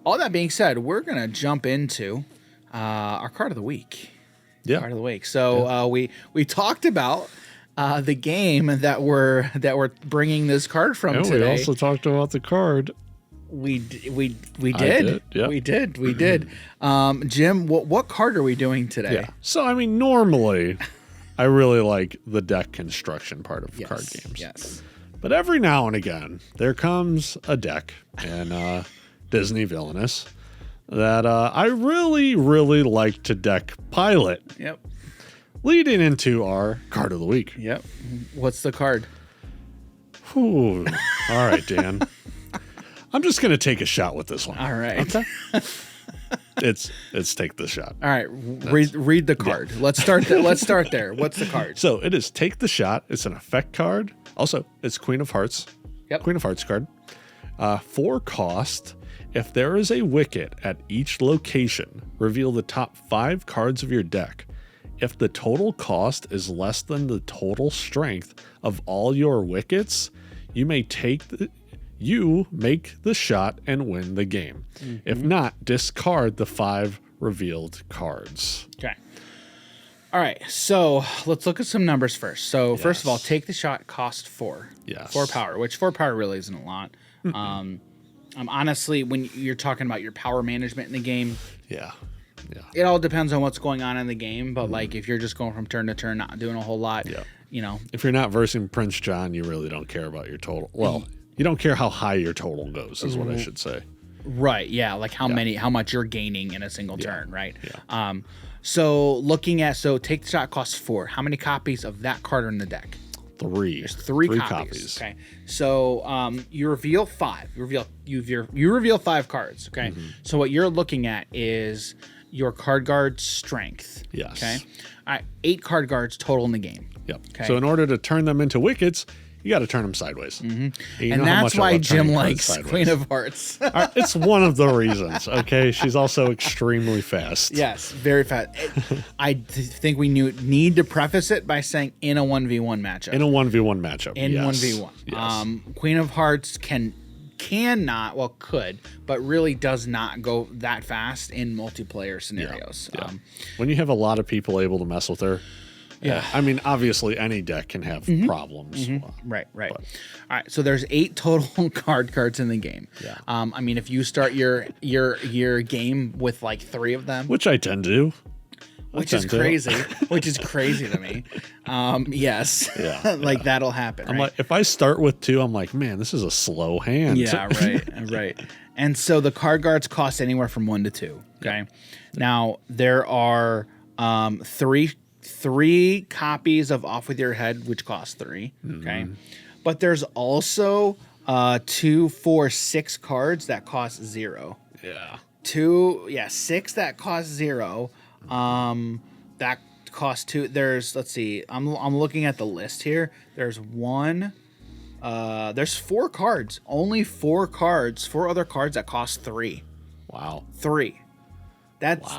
all that being said, we're gonna jump into our card of the week. Yeah. Card of the week. So we talked about the game that we're bringing this card from And today. we also talked about the card. We did. Yeah. We did. Jim, what card are we doing today? Yeah. So, I mean, normally I really like the deck construction part of card games. Yes. But every now and again, there comes a deck in Disney Villainous that I really, really like to deck pilot. Yep. Leading into our card of the week. Yep. What's the card? Whew. All right, Dan. I'm just going to take a shot with this one. All right. Okay. It's take the shot. All right. Read the card. Yeah. Let's start there. What's the card? So it is take the shot. It's an effect card. Also, it's Queen of Hearts. Yep. Queen of Hearts card. 4 cost. If there is a wicket at each location, reveal the top 5 cards of your deck. If the total cost is less than the total strength of all your wickets, you make the shot and win the game. Mm-hmm. If not, discard the 5 revealed cards. Okay. All right. So let's look at some numbers first. So first of all, take the shot cost 4. Yes. 4 power, which 4 power really isn't a lot. Honestly, when you're talking about your power management in the game, it all depends on what's going on in the game. But like if you're just going from turn to turn, not doing a whole lot, if you're not versing Prince John, you really don't care about your total. Well, you don't care how high your total goes, is what I should say. Right. Yeah. Like how much you're gaining in a single turn. Right. Yeah. So take the shot costs 4. How many copies of that card are in the deck? 3. There's 3 copies. Okay. So you reveal 5. You reveal 5 cards. Okay. Mm-hmm. So what you're looking at is your card guard strength. Yes. Okay. All right. 8 card guards total in the game. Yep. Okay. So in order to turn them into wickets, you got to turn them sideways. Mm-hmm. And that's why Jim likes Queen of Hearts. It's one of the reasons. Okay. She's also extremely fast. Yes, very fast. I think we need to preface it by saying in a 1v1 matchup. In a 1v1 matchup. In 1v1. Yes. Queen of Hearts could, but really does not go that fast in multiplayer scenarios. Yeah. When you have a lot of people able to mess with her. Yeah. I mean, obviously any deck can have problems. Mm-hmm. Right. But. All right. So there's 8 total cards in the game. Yeah. I mean, if you start your game with like 3 of them, which I tend to, which is crazy to me. Yes. Yeah. Like that'll happen. I'm like, if I start with 2, I'm like, man, this is a slow hand. Yeah. Right. And so the card guards cost anywhere from 1 to 2. Okay. Now there are 3 copies of Off With Your Head, which cost 3. Okay. But there's also 2, 4, 6 cards that cost 0. Yeah. 6 that cost 0. That cost 2. There's, let's see, I'm looking at the list here. There's 4 cards. Only 4 cards, 4 other cards that cost 3. Wow. 3. That's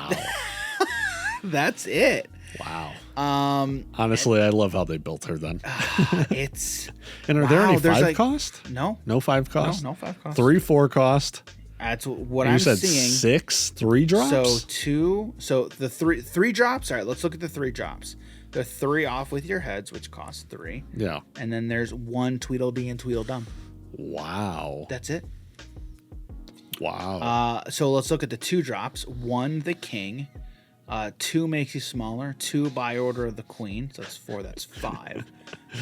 that's it. Wow. Honestly, I love how they built her then. And are there any 5 cost? No. No 5 cost? No 5 cost. 3, 4 cost. That's what I'm seeing. 6, 3 drops? So the 3 drops. All right, let's look at the 3 drops. The 3 Off With Your Heads, which cost 3. Yeah. And then there's 1 Tweedledee and Tweedledum. Wow. That's it. Wow. So let's look at the 2 drops. 1 the King. 2 makes you smaller. 2 by order of the Queen. So that's 4. That's 5.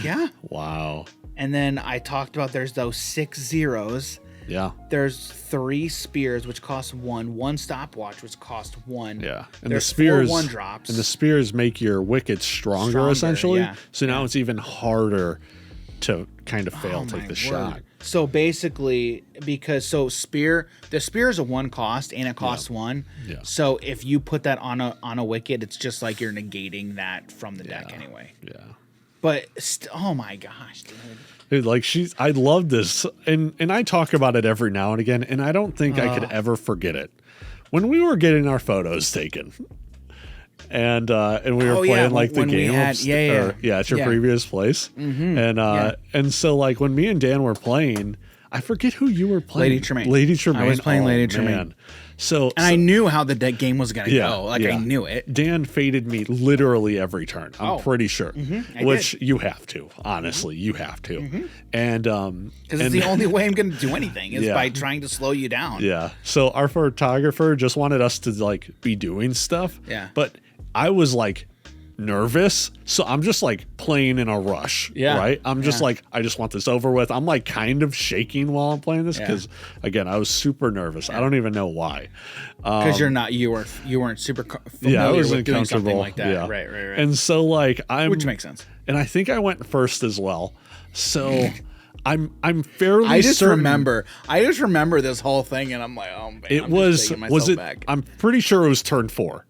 Yeah. Wow. And then I talked about there's those 6 zeros. Yeah. There's 3 spears, which cost 1. 1 stopwatch, which cost 1. Yeah. And there's the spears 4 1-drops. And the spears make your wickets stronger essentially. Yeah. So now it's even harder to kind of take the shot. So basically, the spear is a 1 cost and it costs 1. Yeah. So if you put that on a wicket, it's just like you're negating that from the deck anyway. Yeah. But oh my gosh, dude, like I love this, and I talk about it every now and again, and I don't think I could ever forget it. When we were getting our photos taken, and we were playing the game at your previous place, and so like when me and Dan were playing, I forget who you were playing. Lady Tremaine. Lady Tremaine. I was playing Lady man. Tremaine. So I knew how the game was going to go. Like, yeah. I knew it. Dan faded me literally every turn. I'm pretty sure. Which did. you have to. Honestly, you have to. And because it's the only way I'm going to do anything is by trying to slow you down. Yeah. So our photographer just wanted us to like be doing stuff. Yeah. But I was like nervous, so I'm just like playing in a rush. Yeah. Right. I'm just like, I just want this over with. I'm like kind of shaking while I'm playing this because again, I was super nervous. I don't even know why. Because you weren't super familiar I was with doing uncomfortable something like that. Yeah. Right. And so like which makes sense. And I think I went first as well. So I'm fairly I just certain. remember this whole thing, and I'm like, oh man, Was it? Back. I'm pretty sure it was turn 4.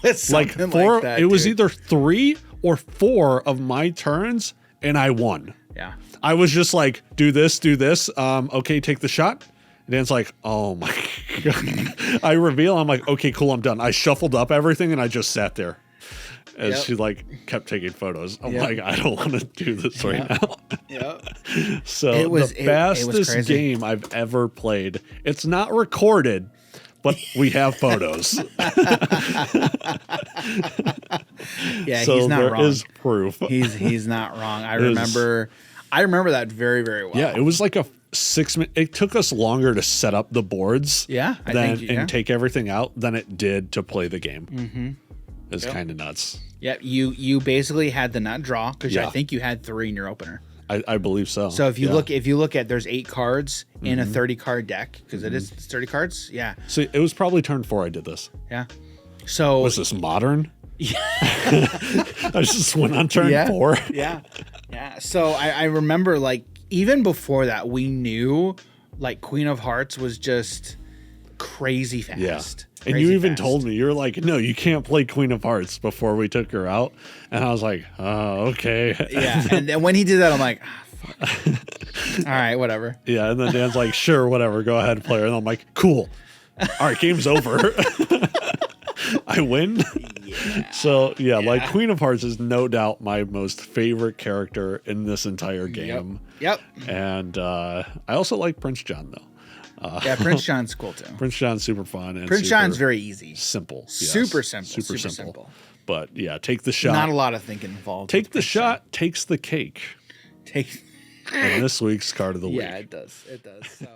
It's like 4. like that, it was dude. either 3 or 4 of my turns, and I won. Yeah. I was just like, do this. Okay, take the shot. And Dan's like, oh my god. I reveal. I'm like, okay, cool, I'm done. I shuffled up everything, and I just sat there. As she like kept taking photos. I'm like, I don't want to do this right now. So the fastest game I've ever played. It's not recorded, but we have photos. Yeah, so he's not wrong. There is proof. He's not wrong. I remember that very, very well. Yeah, it was like a 6 minute. It took us longer to set up the boards. And take everything out than it did to play the game. Mm-hmm. It's kind of nuts. Yeah, you basically had the nut draw because I think you had 3 in your opener. I believe so. So if you look at there's 8 cards in a 30 card deck because it's 30 cards. Yeah. So it was probably turn 4 I did this. Yeah. So was this modern? Yeah. I just went on turn 4. Yeah. So I remember like even before that we knew like Queen of Hearts was just crazy fast. Yeah. And you even told me, you're like, no, you can't play Queen of Hearts before we took her out. And I was like, oh, okay. Yeah. And then when he did that, I'm like, fuck. All right, whatever. Yeah. And then Dan's like, sure, whatever. Go ahead, play her. And I'm like, cool. All right, game's over. I win. Yeah. So, like Queen of Hearts is no doubt my most favorite character in this entire game. Yep. And I also like Prince John, though. Yeah, Prince John's cool too. Prince John's super fun. And Prince John's very easy. Simple. Yes. Super simple. But yeah, take the shot. Not a lot of thinking involved. Take the shot, takes the cake. Take. And this week's card of the week. Yeah, it does. So.